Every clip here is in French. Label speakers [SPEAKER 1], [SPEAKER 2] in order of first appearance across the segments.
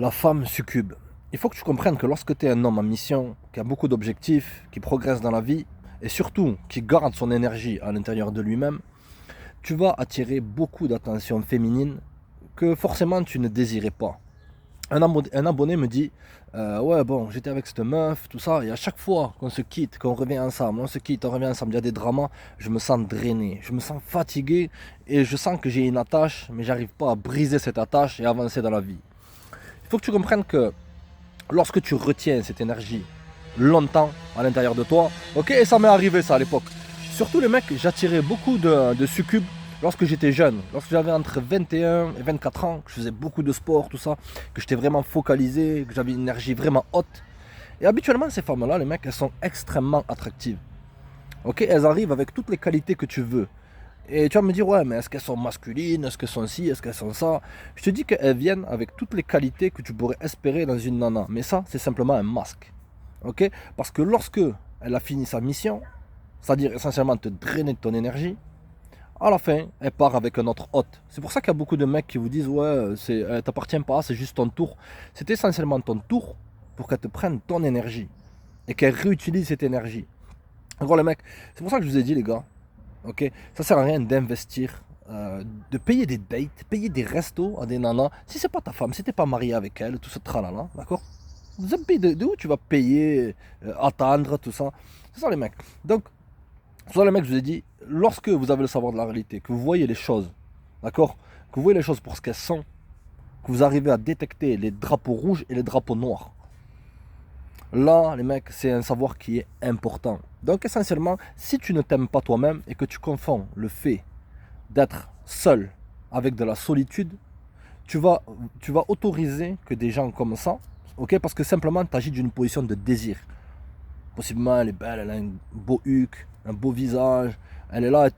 [SPEAKER 1] La femme succube. Il faut que tu comprennes que lorsque tu es un homme en mission, qui a beaucoup d'objectifs, qui progresse dans la vie, et surtout qui garde son énergie à l'intérieur de lui-même, tu vas attirer beaucoup d'attention féminine que forcément tu ne désirais pas. Un abonné me dit ouais, bon, j'étais avec cette meuf, tout ça, et à chaque fois qu'on se quitte, qu'on revient ensemble, on se quitte, on revient ensemble, il y a des dramas, je me sens drainé, je me sens fatigué, et je sens que j'ai une attache, mais j'arrive pas à briser cette attache et avancer dans la vie. Il faut que tu comprennes que lorsque tu retiens cette énergie longtemps à l'intérieur de toi, ok, et ça m'est arrivé ça à l'époque. Surtout les mecs, j'attirais beaucoup de succubes lorsque j'étais jeune, lorsque j'avais entre 21 et 24 ans, que je faisais beaucoup de sport, tout ça, que j'étais vraiment focalisé, que j'avais une énergie vraiment haute. Et habituellement, ces femmes-là, les mecs, elles sont extrêmement attractives. Ok, elles arrivent avec toutes les qualités que tu veux. Et tu vas me dire, ouais, mais est-ce qu'elles sont masculines, est-ce qu'elles sont ci, est-ce qu'elles sont ça? Je te dis qu'elles viennent avec toutes les qualités que tu pourrais espérer dans une nana. Mais ça, c'est simplement un masque. Ok? Parce que lorsque elle a fini sa mission, c'est-à-dire essentiellement te drainer de ton énergie, à la fin, elle part avec un autre hôte. C'est pour ça qu'il y a beaucoup de mecs qui vous disent, ouais, elle t'appartient pas, c'est juste ton tour. C'est essentiellement ton tour pour qu'elle te prenne ton énergie et qu'elle réutilise cette énergie. En gros, les mecs, c'est pour ça que je vous ai dit, les gars, ok, ça sert à rien d'investir, de payer des dates, payer des restos à des nanas. Si c'est pas ta femme, si t'es pas marié avec elle, tout ce tralala, d'accord? De où tu vas payer, attendre, tout ça? C'est ça les mecs. Donc, c'est ça les mecs, je vous ai dit, lorsque vous avez le savoir de la réalité, que vous voyez les choses, d'accord? Que vous voyez les choses pour ce qu'elles sont, que vous arrivez à détecter les drapeaux rouges et les drapeaux noirs. Là, les mecs, c'est un savoir qui est important. Donc, essentiellement, si tu ne t'aimes pas toi-même et que tu confonds le fait d'être seul avec de la solitude, tu vas, tu vas autoriser que des gens comme ça, ok, parce que simplement, tu agis d'une position de désir. Possiblement, elle est belle, elle a un beau huc, un beau visage, elle est là, elle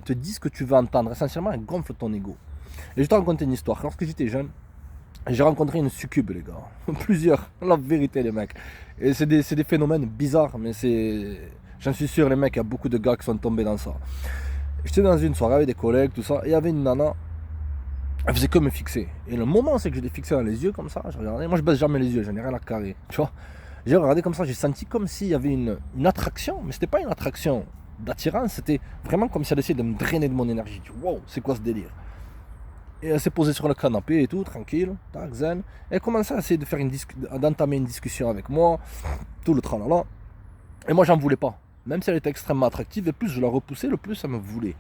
[SPEAKER 1] te dit ce que tu veux entendre. Essentiellement, elle gonfle ton ego. Et je vais te raconter une histoire. Lorsque j'étais jeune, j'ai rencontré une succube, les gars. Plusieurs. La vérité, les mecs. Et c'est des phénomènes bizarres, mais c'est. J'en suis sûr, les mecs, il y a beaucoup de gars qui sont tombés dans ça. J'étais dans une soirée avec des collègues, tout ça, et il y avait une nana, elle faisait que me fixer. Et le moment, c'est que je l'ai fixé dans les yeux, comme ça, je regardais. Moi, je baisse jamais les yeux, j'en ai rien à carrer, tu vois. J'ai regardé comme ça, j'ai senti comme s'il y avait une attraction, mais c'était pas une attraction d'attirance, c'était vraiment comme si elle essayait de me drainer de mon énergie. Wow, c'est quoi ce délire? Et elle s'est posée sur le canapé et tout, tranquille, tac, zen. Et elle commençait à essayer de faire d'entamer une discussion avec moi, tout le tralala. Et moi, j'en voulais pas. Même si elle était extrêmement attractive, et plus je la repoussais, le plus elle me voulait.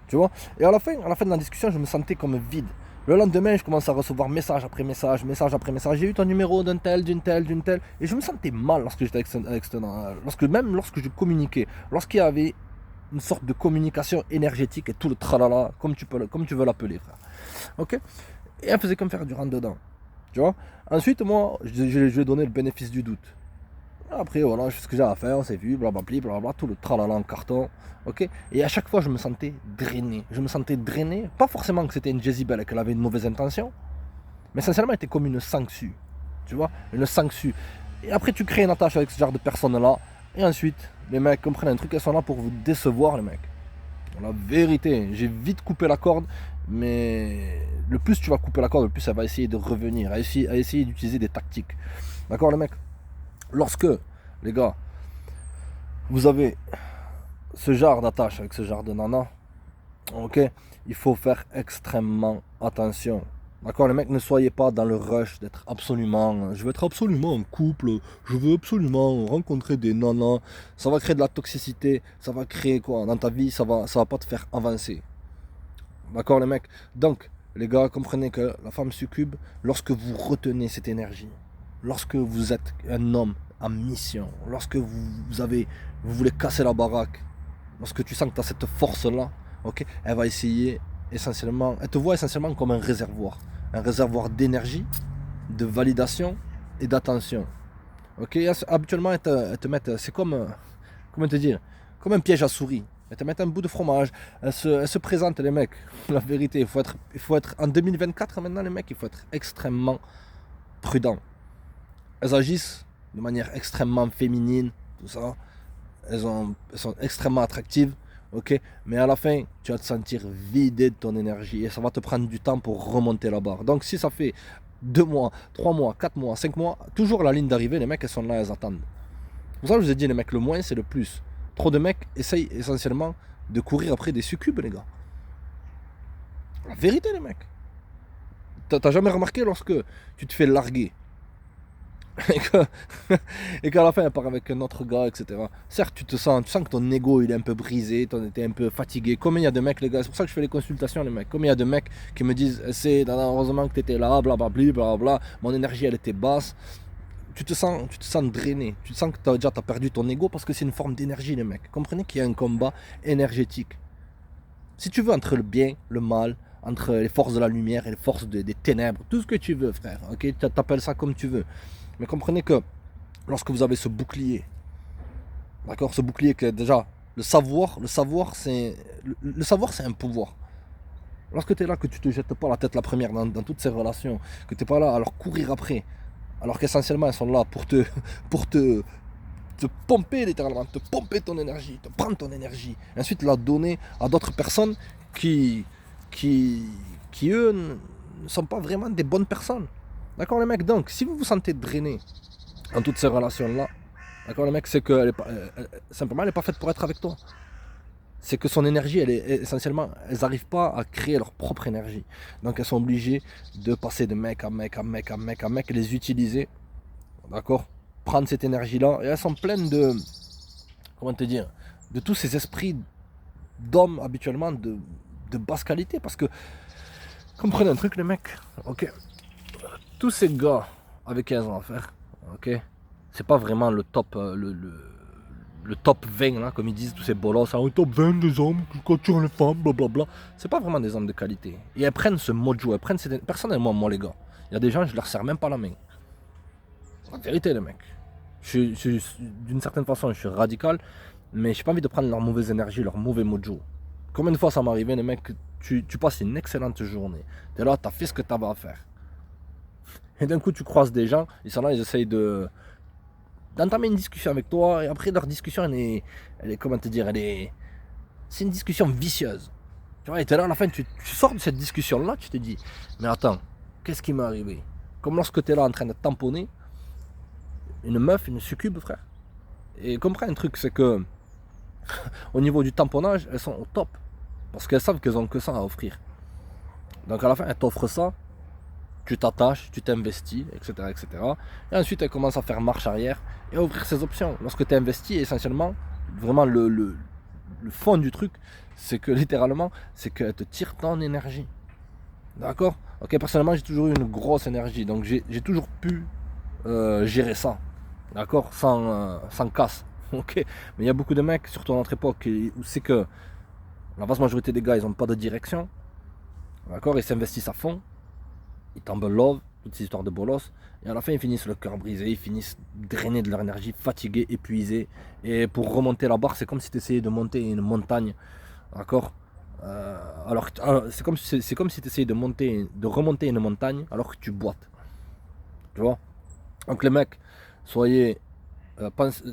[SPEAKER 1] Tu vois? Et à la fin de la discussion, je me sentais comme vide. Le lendemain, je commence à recevoir message après message, message après message. J'ai eu ton numéro d'un tel, d'une telle, d'une telle. Et je me sentais mal lorsque j'étais lorsque je communiquais. Lorsqu'il y avait une sorte de communication énergétique et tout le tralala, comme tu veux l'appeler, frère. Ok? Et elle faisait comme faire du rentre dedans. Tu vois? Ensuite, moi, je lui ai donné le bénéfice du doute. Après, voilà, je fais ce que j'ai à faire, on s'est vu, blablabla, blablabla, tout le tralala en carton. Ok? Et à chaque fois, je me sentais drainé. Je me sentais drainé, pas forcément que c'était une Jezebel et qu'elle avait une mauvaise intention, mais sincèrement, elle était comme une sangsue. Tu vois? Une sangsue. Et après, tu crées une attache avec ce genre de personnes-là. Et ensuite, les mecs comprennent un truc, elles sont là pour vous décevoir, les mecs. La vérité, j'ai vite coupé la corde, mais le plus tu vas couper la corde, le plus elle va essayer de revenir, à essayer d'utiliser des tactiques. D'accord, les mecs? Lorsque, les gars, vous avez ce genre d'attache avec ce genre de nana, ok, il faut faire extrêmement attention. D'accord, les mecs, ne soyez pas dans le rush d'être absolument. Je veux être absolument en couple, je veux absolument rencontrer des nanas. Ça va créer de la toxicité, ça va créer quoi dans ta vie, ça va pas te faire avancer. D'accord, les mecs? Donc, les gars, comprenez que la femme succube, lorsque vous retenez cette énergie, lorsque vous êtes un homme en mission, lorsque vous voulez casser la baraque, lorsque tu sens que tu as cette force-là, ok, elle va essayer essentiellement, elle te voit essentiellement comme un réservoir d'énergie, de validation et d'attention. Ok, habituellement, elles te mettent, c'est comme, comment te dire, comme un piège à souris. Elles te mettent un bout de fromage, elles se présentent, les mecs. La vérité, il faut être, en 2024 maintenant, les mecs, il faut être extrêmement prudent. Elles agissent de manière extrêmement féminine, tout ça. Elles sont extrêmement attractives, ok. Mais à la fin, tu vas te sentir vidé de ton énergie et ça va te prendre du temps pour remonter la barre. Donc, si ça fait 2 mois, 3 mois, 4 mois, 5 mois, toujours la ligne d'arrivée, les mecs, elles sont là, elles attendent. C'est pour ça que je vous ai dit, les mecs, le moins, c'est le plus. Trop de mecs essayent essentiellement de courir après des succubes, les gars. La vérité, les mecs. T'as jamais remarqué lorsque tu te fais larguer et et qu'à la fin elle part avec un autre gars, etc. Certes, tu sens que ton ego il est un peu brisé, t'es un peu fatigué. Combien il y a de mecs, les gars, c'est pour ça que je fais les consultations, les mecs. Combien il y a de mecs qui me disent, heureusement que t'étais là, blablabla, blablabla, mon énergie elle était basse. Tu te sens drainé, tu te sens que t'as perdu ton ego parce que c'est une forme d'énergie, les mecs. Comprenez qu'il y a un combat énergétique. Si tu veux, entre le bien, le mal, entre les forces de la lumière et les forces des ténèbres, tout ce que tu veux, frère, ok, t'appelles ça comme tu veux. Mais comprenez que lorsque vous avez ce bouclier, d'accord, ce bouclier que déjà, le savoir, le savoir c'est un pouvoir. Lorsque tu es là, que tu te jettes pas la tête la première dans toutes ces relations, que tu n'es pas là à leur courir après, alors qu'essentiellement elles sont là pour te pomper littéralement, te pomper ton énergie, te prendre ton énergie, et ensuite la donner à d'autres personnes qui, qui, qui eux ne sont pas vraiment des bonnes personnes. D'accord les mecs, donc si vous vous sentez drainé dans toutes ces relations-là, d'accord les mecs, c'est que simplement elle n'est pas faite pour être avec toi. C'est que son énergie, elle est essentiellement, elles n'arrivent pas à créer leur propre énergie. Donc elles sont obligées de passer de mec à mec à mec à mec à mec et les utiliser, d'accord, prendre cette énergie-là. Et elles sont pleines de, comment te dire, de tous ces esprits d'hommes habituellement de basse qualité. Parce que, comprenez un truc les mecs, ok, tous ces gars avec qui elles ont affaire, ok, c'est pas vraiment le top, le top 20 là, comme ils disent tous ces bolos, hein, le top 20 des hommes qui capturent les femmes, blablabla. C'est pas vraiment des hommes de qualité. Et elles prennent ce mojo, elles prennent cette... Personnellement, moi les gars, il y a des gens, je leur serre même pas la main. La vérité les mecs. D'une certaine façon, je suis radical, mais j'ai pas envie de prendre leur mauvaise énergie, leur mauvais mojo. Combien de fois ça m'est arrivé, les mecs, tu passes une excellente journée. T'es là, t'as fait ce que t'avais à faire. Et d'un coup, tu croises des gens, ils sont là, ils essayent d'entamer une discussion avec toi, et après leur discussion, elle est comment te dire, c'est une discussion vicieuse. Tu vois, et t'es là, à la fin, tu sors de cette discussion-là, tu te dis, mais attends, qu'est-ce qui m'est arrivé? Comme lorsque t'es là en train de tamponner une meuf, une succube, frère. Et comprends un truc, c'est que au niveau du tamponnage, elles sont au top. Parce qu'elles savent qu'elles ont que ça à offrir. Donc à la fin, elles t'offrent ça, tu t'attaches, tu t'investis, etc., etc. Et ensuite, elles commencent à faire marche arrière et à ouvrir ses options. Lorsque tu es investi, essentiellement, vraiment le fond du truc, c'est que littéralement, c'est qu'elle te tire ton énergie. D'accord? Ok, personnellement, j'ai toujours eu une grosse énergie, donc j'ai toujours pu gérer ça. D'accord? Sans casse. Ok? Mais il y a beaucoup de mecs, surtout à notre époque, où c'est que la vaste majorité des gars, ils n'ont pas de direction. D'accord? Ils s'investissent à fond. Ils tombent love, toutes ces histoires de bolos, et à la fin ils finissent le cœur brisé, ils finissent drainés de leur énergie, fatigués, épuisés. Et pour remonter la barre, c'est comme si tu essayais de monter une montagne, d'accord, alors c'est comme si tu essayais de remonter une montagne alors que tu boites. Tu vois. Donc les mecs, soyez,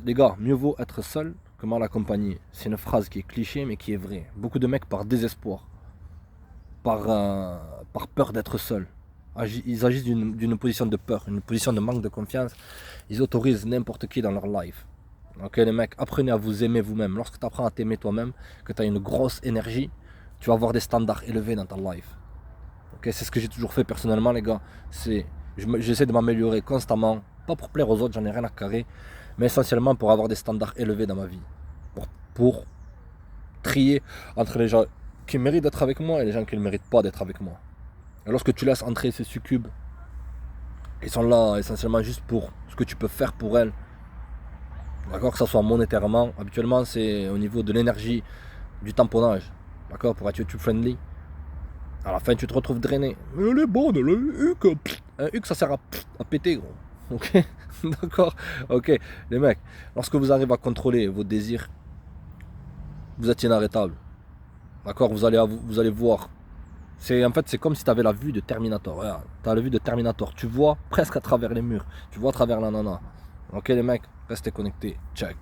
[SPEAKER 1] les gars, mieux vaut être seul que mal accompagné. C'est une phrase qui est cliché mais qui est vraie. Beaucoup de mecs par désespoir, par peur d'être seul. Ils agissent d'une position de peur, une position de manque de confiance. Ils autorisent n'importe qui dans leur life. Ok les mecs, apprenez à vous aimer vous-même. Lorsque tu apprends à t'aimer toi-même, que tu as une grosse énergie, tu vas avoir des standards élevés dans ta life. Ok, c'est ce que j'ai toujours fait personnellement les gars. J'essaie de m'améliorer constamment. Pas pour plaire aux autres, j'en ai rien à carrer. Mais essentiellement pour avoir des standards élevés dans ma vie. Pour trier entre les gens qui méritent d'être avec moi et les gens qui ne méritent pas d'être avec moi. Et lorsque tu laisses entrer ces succubes, ils sont là essentiellement juste pour ce que tu peux faire pour elles. D'accord, que ce soit monétairement. Habituellement, c'est au niveau de l'énergie, du tamponnage. D'accord, pour être YouTube friendly. À la fin, tu te retrouves drainé. Mais elle est bonne, elle a un huc. Un huc, ça sert à péter, gros. Ok. D'accord. Ok. Les mecs, lorsque vous arrivez à contrôler vos désirs, vous êtes inarrêtable. D'accord, vous allez voir. En fait, c'est comme si tu avais la vue de Terminator. Tu as la vue de Terminator. Tu vois presque à travers les murs. Tu vois à travers la nana. Ok les mecs, restez connectés. Check.